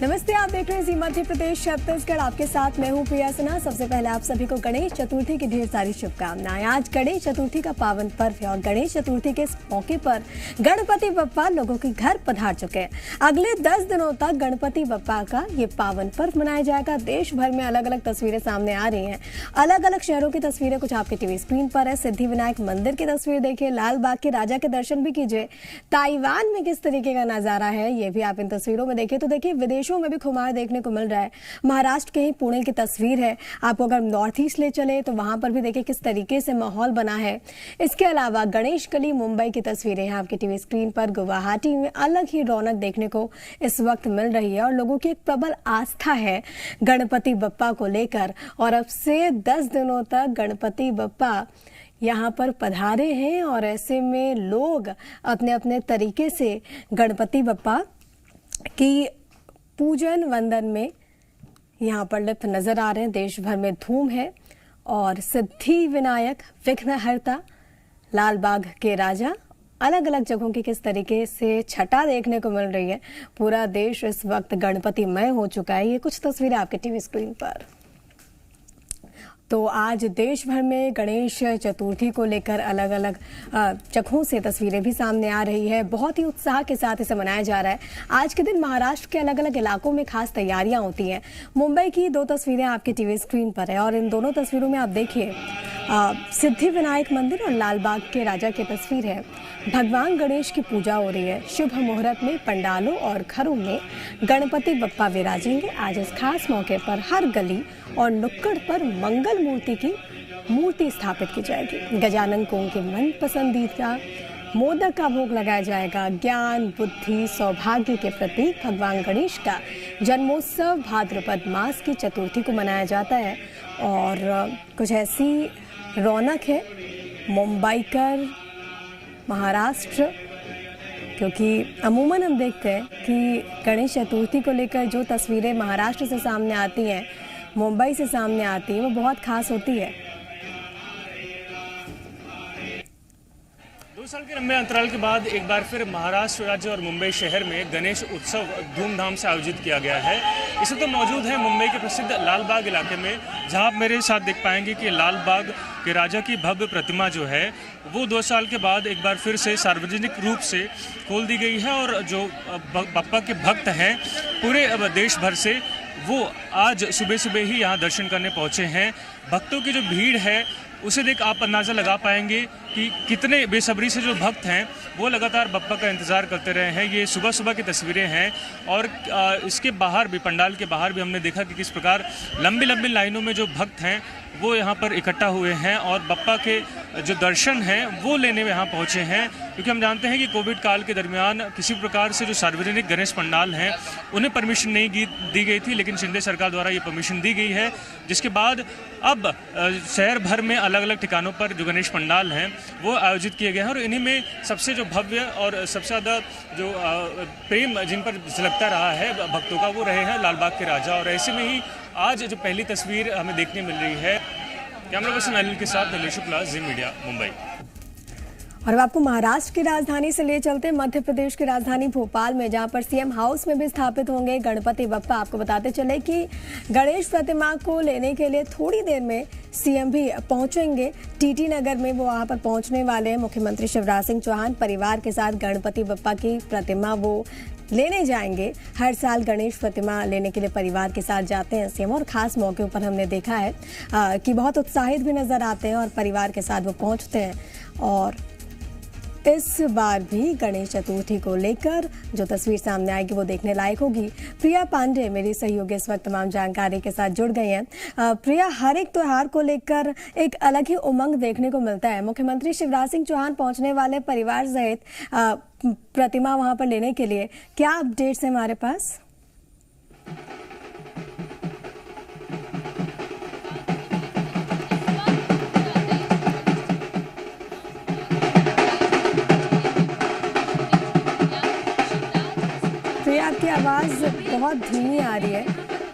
नमस्ते, आप देख रहे हैं जी मध्य प्रदेश छत्तीसगढ़। आपके साथ मैं हूं प्रिया सिन्हा। सबसे पहले आप सभी को गणेश चतुर्थी की ढेर सारी शुभकामनाएं। आज गणेश चतुर्थी का पावन पर्व है और गणेश चतुर्थी के इस मौके पर गणपति बप्पा लोगों के घर पधार चुके हैं। अगले 10 दिनों तक गणपति बप्पा का ये पावन पर्व मनाया जाएगा। देश भर में अलग अलग तस्वीरें सामने आ रही हैं। अलग अलग शहरों की तस्वीरें कुछ आपके टीवी स्क्रीन पर है। सिद्धिविनायक मंदिर की तस्वीर देखिए, लाल बाग के राजा के दर्शन भी कीजिए। ताइवान में किस तरीके का नजारा है ये भी आप इन तस्वीरों में देखिए। तो देखिए, विदेशों में भी खुमार देखने को मिल रहा है। महाराष्ट्र के ही पुणे की तस्वीर है। आपको अगर नॉर्थ ईस्ट ले चले तो वहां पर भी देखिए किस तरीके से माहौल बना है। इसके अलावा गणेश गली मुंबई की तस्वीरें हैं आपकी टीवी स्क्रीन पर। गुवाहाटी में अलग ही रौनक देखने को इस वक्त मिल रही है और लोगों की एक प्रबल आस्था है गणपति बप्पा को लेकर। और अब से 10 दिनों तक गणपति बप्पा यहाँ पर पधारे हैं और ऐसे में लोग अपने अपने तरीके से गणपति बप्पा की पूजन वंदन में यहाँ पर लिप्त नजर आ रहे हैं। देश भर में धूम है और सिद्धि विनायक, विघ्नहर्ता, लाल बाग के राजा, अलग अलग जगहों की किस तरीके से छटा देखने को मिल रही है। पूरा देश इस वक्त गणपतिमय हो चुका है। ये कुछ तस्वीरें आपके टीवी स्क्रीन पर। तो आज देश भर में गणेश चतुर्थी को लेकर अलग अलग जगहों से तस्वीरें भी सामने आ रही है। बहुत ही उत्साह के साथ इसे मनाया जा रहा है। आज के दिन महाराष्ट्र के अलग अलग इलाकों में खास तैयारियां होती हैं। मुंबई की 2 तस्वीरें आपके टीवी स्क्रीन पर है और इन दोनों तस्वीरों में आप देखिए सिद्धिविनायक मंदिर और लाल बाग के राजा की तस्वीर है। भगवान गणेश की पूजा हो रही है। शुभ मुहूर्त में पंडालों और घरों में गणपति बप्पा विराजेंगे। आज इस खास मौके पर हर गली और नुक्कड़ पर मंगल मूर्ति की मूर्ति स्थापित की जाएगी। गजानन को उनके मन पसंदीदा मोदक का भोग लगाया जाएगा। ज्ञान, बुद्धि, सौभाग्य के प्रतीक भगवान गणेश का जन्मोत्सव भाद्रपद मास की चतुर्थी को मनाया जाता है और कुछ ऐसी रौनक है मुंबईकर महाराष्ट्र, क्योंकि अमूमन हम देखते हैं कि गणेश चतुर्थी को लेकर जो तस्वीरें महाराष्ट्र से सामने आती हैं, मुंबई से सामने आती है, वो बहुत खास होती है। 2 साल के लंबे अंतराल के बाद एक बार फिर महाराष्ट्र राज्य और मुंबई शहर में गणेश उत्सव धूमधाम से आयोजित किया गया है। इस वक्त तो मौजूद है मुंबई के प्रसिद्ध लाल बाग इलाके में, जहां आप मेरे साथ देख पाएंगे कि लाल बाग के राजा की भव्य प्रतिमा जो है वो 2 साल के बाद एक बार फिर से सार्वजनिक रूप से खोल दी गई है। और जो बप्पा के भक्त हैं पूरे देश भर से, वो आज सुबह सुबह ही यहाँ दर्शन करने पहुँचे हैं। भक्तों की जो भीड़ है उसे देख आप अंदाज़ा लगा पाएंगे कि कितने बेसब्री से जो भक्त हैं वो लगातार बप्पा का इंतज़ार करते रहे हैं। ये सुबह सुबह की तस्वीरें हैं और इसके बाहर भी, पंडाल के बाहर भी हमने देखा कि किस प्रकार लंबी लंबी लाइनों में जो भक्त हैं वो यहाँ पर इकट्ठा हुए हैं और बप्पा के जो दर्शन हैं वो लेने में यहाँ पहुँचे हैं। क्योंकि हम जानते हैं कि कोविड काल के दरमियान किसी प्रकार से जो सार्वजनिक गणेश पंडाल हैं उन्हें परमिशन नहीं दी गई थी, लेकिन शिंदे सरकार द्वारा ये परमिशन दी गई है, जिसके बाद अब शहर भर में अलग अलग ठिकानों पर जो गणेश पंडाल हैं वो आयोजित किए गए हैं। और इन्हीं में सबसे जो भव्य और सबसे ज़्यादा जो प्रेम जिन पर झलकता रहा है भक्तों का, वो रहे हैं लाल बाग के राजा। और ऐसे में ही आज जो पहली तस्वीर हमें देखने मिल रही है, कैमरा पर्सन अनिल के साथ दिनेश शुक्ला, जी मीडिया, मुंबई। और अब आपको महाराष्ट्र की राजधानी से ले चलते हैं मध्य प्रदेश की राजधानी भोपाल में, जहां पर सीएम हाउस में भी स्थापित होंगे गणपति बप्पा। आपको बताते चले कि गणेश प्रतिमा को लेने के लिए थोड़ी देर में सीएम भी पहुंचेंगे। टीटी नगर में वो वहां पर पहुंचने वाले हैं। मुख्यमंत्री शिवराज सिंह चौहान परिवार के साथ गणपति बप्पा की प्रतिमा वो लेने जाएंगे। हर साल गणेश प्रतिमा लेने के लिए परिवार के साथ जाते हैं सीएम और खास मौके पर हमने देखा है कि बहुत उत्साहित भी नजर आते हैं और परिवार के साथ वो पहुंचते हैं। और इस बार भी गणेश चतुर्थी को लेकर जो तस्वीर सामने आएगी वो देखने लायक होगी। प्रिया पांडे मेरी सहयोगी इस वक्त तमाम जानकारी के साथ जुड़ गई हैं। प्रिया, हर एक त्योहार को लेकर एक अलग ही उमंग देखने को मिलता है। मुख्यमंत्री शिवराज सिंह चौहान पहुंचने वाले परिवार सहित प्रतिमा वहां पर लेने के लिए, क्या अपडेट्स हैं हमारे पास? आपकी आवाज़ बहुत धीमी आ रही है,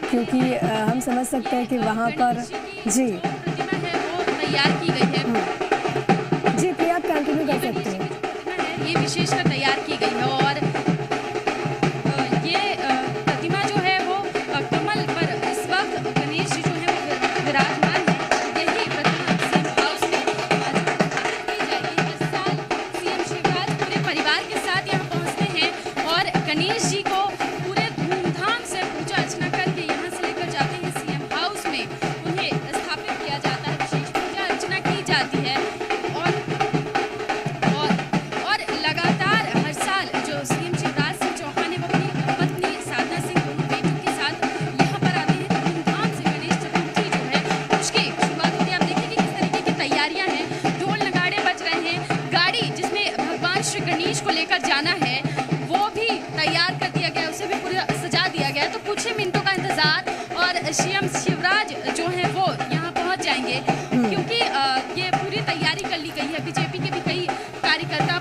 क्योंकि हम समझ सकते हैं कि वहाँ पर जी तैयार की गई है। जी प्रिया, आप कंटिन्यू कर सकते हैं। ये विशेषकर तैयार की गई है और ये प्रतिमा जो है गणेश जी को पूरे धूमधाम से पूजा अर्चना करके यहाँ से लेकर जाते हैं सीएम हाउस में, उन्हें स्थापित किया जाता है, विशेष पूजा अर्चना की जाती है। और लगातार हर साल जो सीएम शिवराज सिंह चौहान है वो अपनी पत्नी साधना सिंह दोनों बेटों के साथ यहाँ पर आते हैं। धूमधाम से गणेश चतुर्थी जो है उसकी शुरुआत होती है। आप देखेंगे किस तरीके की तैयारियां हैं, ढोल नगाड़े बज रहे हैं, गाड़ी जिसमें भगवान श्री गणेश को लेकर जाना है वो भी तैयार कर दिया गया है, उसे भी पूरा सजा दिया गया है। तो कुछ ही मिनटों का इंतजार और सीएम शिवराज जो है वो यहाँ पहुँच जाएंगे, क्योंकि ये पूरी तैयारी कर ली गई है। बीजेपी के भी कई कार्यकर्ता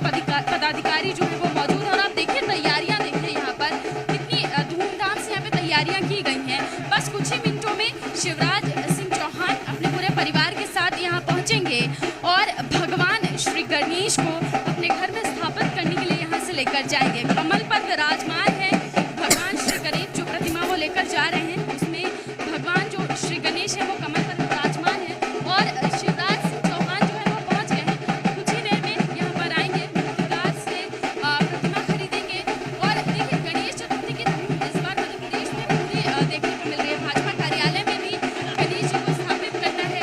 पदाधिकारी जो है वो मौजूद हैं और आप देखिए तैयारियां देखिए यहाँ पर कितनी धूमधाम से यहाँ पे तैयारियां की गई हैं। बस कुछ ही मिनटों में शिवराज सिंह चौहान अपने पूरे परिवार के साथ यहाँ पहुँचेंगे और भगवान श्री गणेश को अपने घर में स्थापित करने के लिए यहाँ से लेकर जाएंगे। कमल पर विराजमान है भगवान श्री गणेश, जो प्रतिमा वो लेकर जा रहे हैं उसमें भगवान जो श्री गणेश है वो कमल पर विराजमान है और शिवराज सिंह चौहान जो है वो पहुंच गए हैं। कुछ ही देर में यहाँ पर आएंगे, मूर्तिकार से प्रतिमा खरीदेंगे और देखिए गणेश चतुर्थी की धूम इस बार मध्य प्रदेश में पूरी देखने को मिल रही है। भाजपा कार्यालय में भी गणेश जी को स्थापित करना है,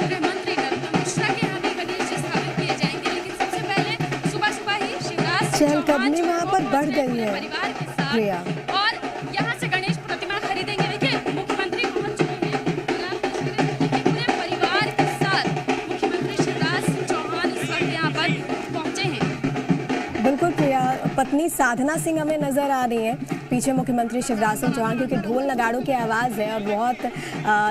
गृह मंत्री नरोत्तम मिश्रा के यहाँ भी गणेश जी स्थापित किए जाएंगे। लेकिन सबसे पहले सुबह सुबह ही शिवराज सिंह चहलकदमी वहाँ पर बढ़ गई है परिवार के साथ प्रिया। और यहाँ से गणेश प्रतिमा खरीदेंगे। देखिए मुख्यमंत्री पहुंच चुके हैं और आप तस्वीरें देखिए पूरे परिवार के साथ मुख्यमंत्री शिवराज सिंह चौहान इस वक्त यहाँ पर पहुंचे हैं। बिल्कुल प्रिया, पत्नी साधना सिंह हमें नजर आ रही है पीछे मुख्यमंत्री शिवराज सिंह चौहान, क्योंकि ढोल नगाड़ों की आवाज़ है और बहुत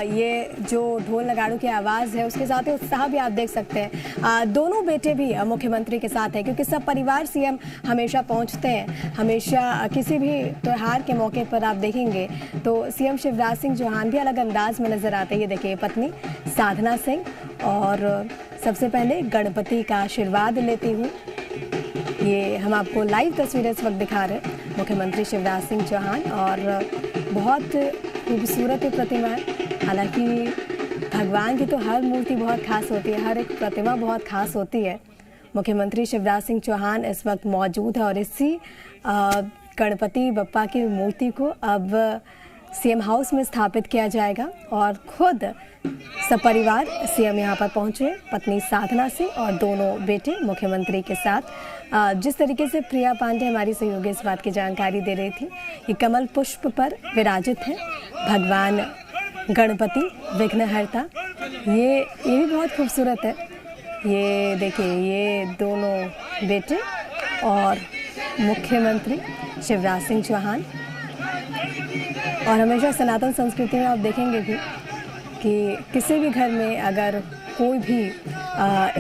ये जो ढोल नगाड़ों की आवाज़ है उसके साथ ही उत्साह भी आप देख सकते हैं। दोनों बेटे भी मुख्यमंत्री के साथ हैं, क्योंकि सब परिवार सीएम हमेशा पहुंचते हैं। हमेशा किसी भी त्यौहार के मौके पर आप देखेंगे तो सीएम शिवराज सिंह चौहान भी अलग अंदाज में नजर आते हैं। ये देखिए पत्नी साधना सिंह और सबसे पहले गणपति का आशीर्वाद लेती हूँ। ये हम आपको लाइव तस्वीरें इस वक्त दिखा रहे हैं, मुख्यमंत्री शिवराज सिंह चौहान, और बहुत खूबसूरत प्रतिमा है। हालांकि भगवान की तो हर मूर्ति बहुत खास होती है, हर एक प्रतिमा बहुत खास होती है। मुख्यमंत्री शिवराज सिंह चौहान इस वक्त मौजूद है और इसी गणपति बप्पा की मूर्ति को अब सीएम हाउस में स्थापित किया जाएगा और खुद सपरिवार सीएम यहाँ पर पहुँचे, पत्नी साधना सिंह और दोनों बेटे मुख्यमंत्री के साथ। जिस तरीके से प्रिया पांडे हमारी सहयोगी इस बात की जानकारी दे रही थी, ये कमल पुष्प पर विराजित है भगवान गणपति विघ्नहर्ता। ये भी बहुत खूबसूरत है। ये देखिए, ये दोनों बेटे और मुख्यमंत्री शिवराज सिंह चौहान। और हमेशा सनातन संस्कृति में आप देखेंगे भी कि किसी भी घर में अगर कोई भी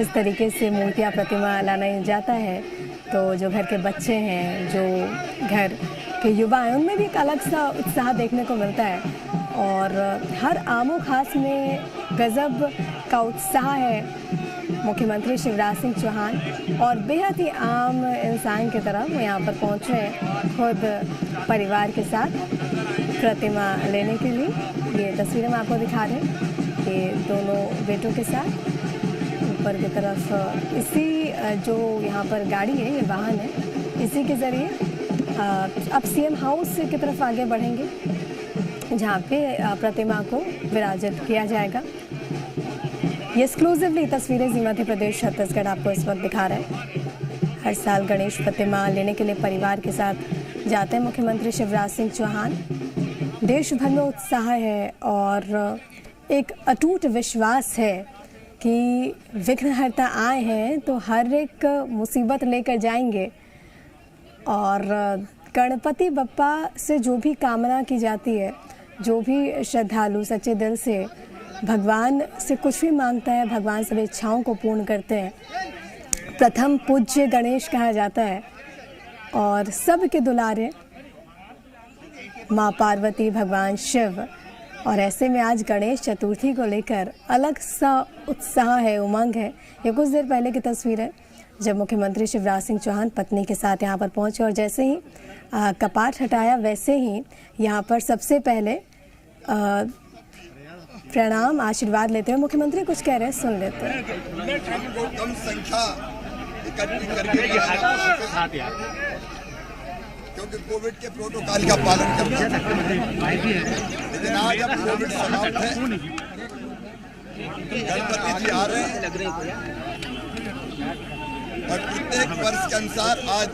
इस तरीके से मूर्तियाँ प्रतिमा लाना जाता है तो जो घर के बच्चे हैं, जो घर के युवा हैं, उनमें भी एक अलग सा उत्साह देखने को मिलता है और हर आमो खास में गजब का उत्साह है। मुख्यमंत्री शिवराज सिंह चौहान और बेहद ही आम इंसान की तरह वो यहाँ पर पहुँचे हैं खुद परिवार के साथ प्रतिमा लेने के लिए। ये तस्वीरें मैं आपको दिखा रहे हैं, ये दोनों बेटों के साथ ऊपर की तरफ इसी जो यहाँ पर गाड़ी है, ये वाहन है, इसी के ज़रिए अब सीएम हाउस की तरफ आगे बढ़ेंगे जहाँ पे प्रतिमा को विराजित किया जाएगा। ये एक्सक्लूसिवली तस्वीरें जी मध्य प्रदेश छत्तीसगढ़ आपको इस वक्त दिखा रहे हैं। हर साल गणेश प्रतिमा लेने के लिए परिवार के साथ जाते हैं मुख्यमंत्री शिवराज सिंह चौहान। देश भर में उत्साह है और एक अटूट विश्वास है कि विघ्नहर्ता आए हैं तो हर एक मुसीबत लेकर जाएंगे और गणपति बप्पा से जो भी कामना की जाती है, जो भी श्रद्धालु सच्चे दिल से भगवान से कुछ भी मांगता है, भगवान सब इच्छाओं को पूर्ण करते हैं। प्रथम पूज्य गणेश कहा जाता है और सबके दुलारे माँ पार्वती, भगवान शिव। और ऐसे में आज गणेश चतुर्थी को लेकर अलग सा उत्साह है, उमंग है। ये कुछ देर पहले की तस्वीर है जब मुख्यमंत्री शिवराज सिंह चौहान पत्नी के साथ यहाँ पर पहुँचे और जैसे ही कपाट हटाया वैसे ही यहाँ पर सबसे पहले प्रणाम आशीर्वाद लेते हैं। मुख्यमंत्री कुछ कह रहे हैं, सुन लेते हैं। कम संख्या इकट्ठी करके क्योंकि कोविड के प्रोटोकॉल का पालन करते हैं। लेकिन आज अब कोविड समाप्त है, गणपति जी आ रहे हैं और प्रत्येक वर्ष के अनुसार आज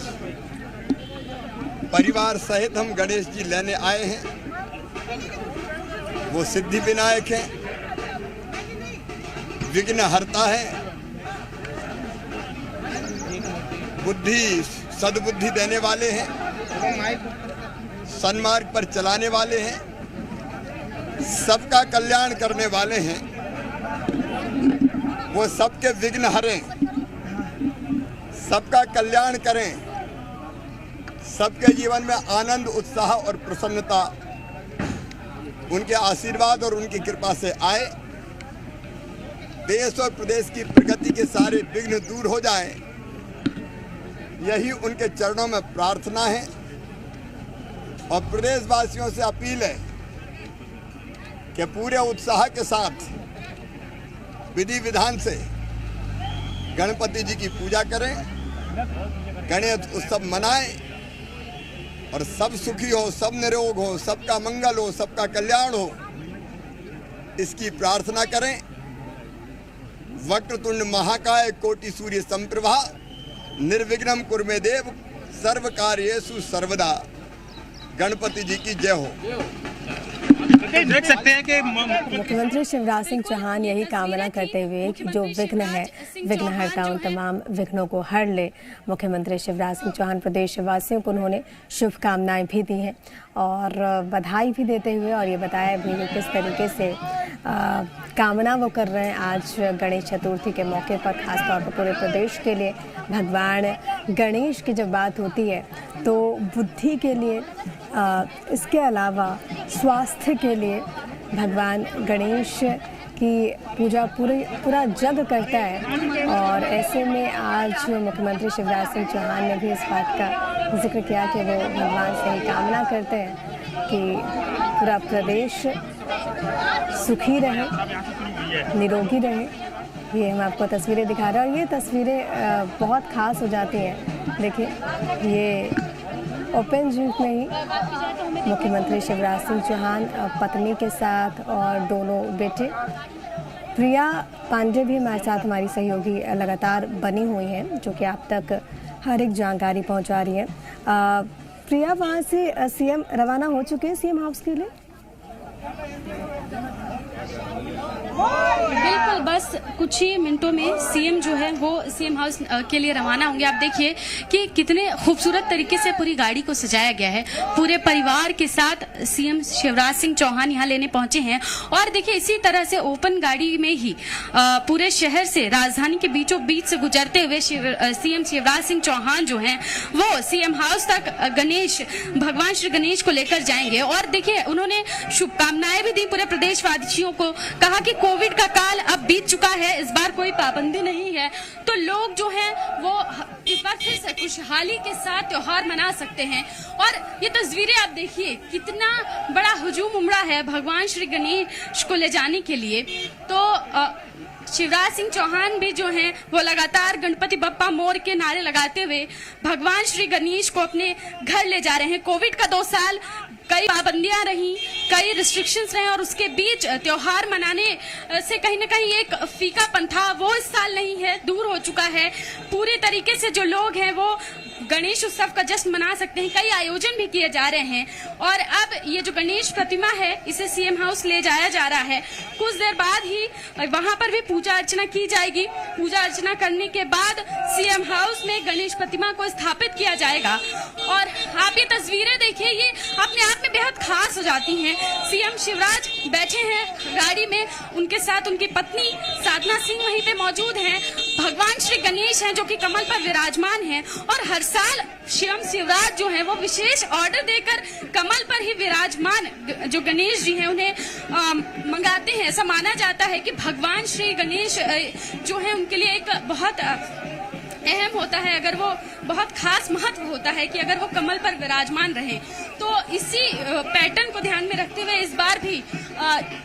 परिवार सहित हम गणेश जी लेने आए हैं। वो सिद्धि विनायक है, विघ्न हरता है, बुद्धि सद्बुद्धि देने वाले हैं, सन्मार्ग पर चलाने वाले हैं, सबका कल्याण करने वाले हैं। वो सबके विघ्न हरें, सबका कल्याण करें, सबके जीवन में आनंद, उत्साह और प्रसन्नता उनके आशीर्वाद और उनकी कृपा से आए। देश और प्रदेश की प्रगति के सारे विघ्न दूर हो जाएं, यही उनके चरणों में प्रार्थना है। और प्रदेशवासियों से अपील है कि पूरे उत्साह के साथ विधि विधान से गणपति जी की पूजा करें, गणेश उत्सव मनाएं और सब सुखी हो, सब निरोग हो, सबका मंगल हो, सबका कल्याण हो, इसकी प्रार्थना करें। वक्रतुंड महाकाय कोटि सूर्य संप्रभा निर्विघ्नं कुरु मे देव सर्व कार्येषु सर्वदा। गणपति जी की जय हो। देख सकते हैं कि मुख्यमंत्री शिवराज सिंह चौहान यही कामना करते हुए कि जो विघ्न है विघ्नहर्ता उन तमाम विघ्नों को हर ले। मुख्यमंत्री शिवराज सिंह चौहान प्रदेशवासियों को उन्होंने शुभकामनाएं भी दी हैं और बधाई भी देते हुए और ये बताया भी कि किस तरीके से कामना वो कर रहे हैं आज गणेश चतुर्थी के मौके पर, खासतौर पर पूरे प्रदेश के लिए। भगवान गणेश की जब बात होती है तो बुद्धि के लिए, इसके अलावा स्वास्थ्य के लिए भगवान गणेश की पूजा पूरा जग करता है। और ऐसे में आज मुख्यमंत्री शिवराज सिंह चौहान ने भी इस बात का जिक्र किया कि वो भगवान से ही कामना करते हैं कि पूरा प्रदेश सुखी रहे, निरोगी रहे। ये हम आपको तस्वीरें दिखा रहे हैं और ये तस्वीरें बहुत ख़ास हो जाती हैं। देखिए, ये ओपन जीप में ही मुख्यमंत्री शिवराज सिंह चौहान पत्नी के साथ और दोनों बेटे, प्रिया पांडे भी हमारे साथ हमारी सहयोगी लगातार बनी हुई हैं जो कि आप तक हर एक जानकारी पहुंचा रही है। प्रिया, वहाँ से सीएम रवाना हो चुके हैं सीएम हाउस के लिए? बिल्कुल, बस कुछ ही मिनटों में सीएम जो है वो सीएम हाउस के लिए रवाना होंगे। आप देखिए कि कितने खूबसूरत तरीके से पूरी गाड़ी को सजाया गया है। पूरे परिवार के साथ सीएम शिवराज सिंह चौहान यहाँ लेने पहुंचे हैं और देखिए इसी तरह से ओपन गाड़ी में ही पूरे शहर से, राजधानी के बीचों बीच से गुजरते हुए सीएम शिवराज सिंह चौहान जो हैं वो सीएम हाउस तक गणेश, भगवान श्री गणेश को लेकर जाएंगे। और देखिए उन्होंने शुभकामनाएं भी दी पूरे प्रदेशवासियों को, कहा कि कोविड का काल अब बीत चुका है, इस बार कोई पाबंदी नहीं है, तो लोग जो हैं वो इस बार फिर से खुशहाली के साथ त्योहार मना सकते हैं। और ये तस्वीरें आप देखिए, कितना बड़ा हुजूम उमड़ा है भगवान श्री गणेश को ले जाने के लिए। तो शिवराज सिंह चौहान भी जो हैं वो लगातार गणपति बप्पा मोर के नारे लगाते हुए भगवान श्री गणेश को अपने घर ले जा रहे हैं। कोविड का 2 साल, कई पाबंदियां रहीं, कई रिस्ट्रिक्शंस रहे और उसके बीच त्योहार मनाने से कहीं ना कहीं एक फीकापन था, वो इस साल नहीं है, दूर हो चुका है। पूरे तरीके से जो लोग हैं वो गणेश उत्सव का जश्न मना सकते हैं। कई आयोजन भी किए जा रहे हैं और अब ये जो गणेश प्रतिमा है इसे सीएम हाउस ले जाया जा रहा है। कुछ देर बाद ही वहां पर भी पूजा अर्चना की जाएगी। पूजा अर्चना करने के बाद सीएम हाउस में गणेश प्रतिमा को स्थापित किया जाएगा। और आप ये तस्वीरें देखिए, ये अपने आप में बेहद खास हो जाती हैं। सीएम शिवराज बैठे हैं गाड़ी में, उनके साथ उनकी पत्नी साधना सिंह वहीं पे मौजूद हैं। भगवान श्री गणेश हैं जो कि कमल पर विराजमान हैं और हर साल सीएम शिवराज जो है वो विशेष ऑर्डर देकर कमल पर ही विराजमान जो गणेश जी हैं उन्हें मंगाते हैं। ऐसा माना जाता है कि भगवान श्री गणेश जो है उनके लिए एक बहुत अहम होता है, अगर वो बहुत खास महत्व होता है कि अगर वो कमल पर विराजमान रहे। तो इसी पैटर्न को ध्यान में रखते हुए इस बार भी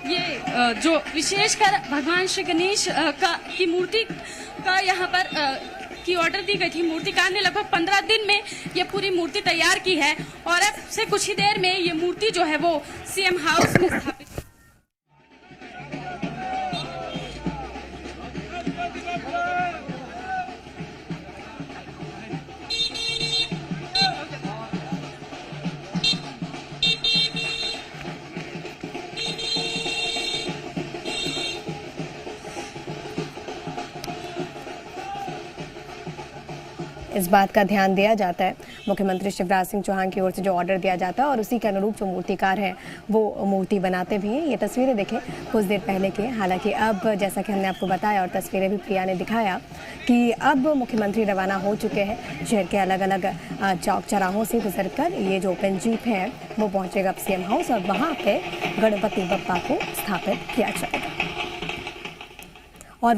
ये जो विशेषकर भगवान श्री गणेश की मूर्ति का यहाँ पर की ऑर्डर दी गई थी। मूर्तिकार ने लगभग 15 दिन में ये पूरी मूर्ति तैयार की है और अब से कुछ ही देर में ये मूर्ति जो है वो सीएम हाउस में स्थापित। इस बात का ध्यान दिया जाता है मुख्यमंत्री शिवराज सिंह चौहान की ओर से जो ऑर्डर दिया जाता है और उसी के अनुरूप जो मूर्तिकार हैं वो मूर्ति बनाते भी हैं। ये तस्वीरें देखें कुछ देर पहले की। हालांकि अब जैसा कि हमने आपको बताया और तस्वीरें भी प्रिया ने दिखाया कि अब मुख्यमंत्री रवाना हो चुके हैं। शहर के अलग अलग चौक चौराहों से गुजर कर ये जो ओपन जीप है वो पहुँचेगा सीएम हाउस और वहाँ पे गणपति बप्पा को स्थापित किया जाएगा। और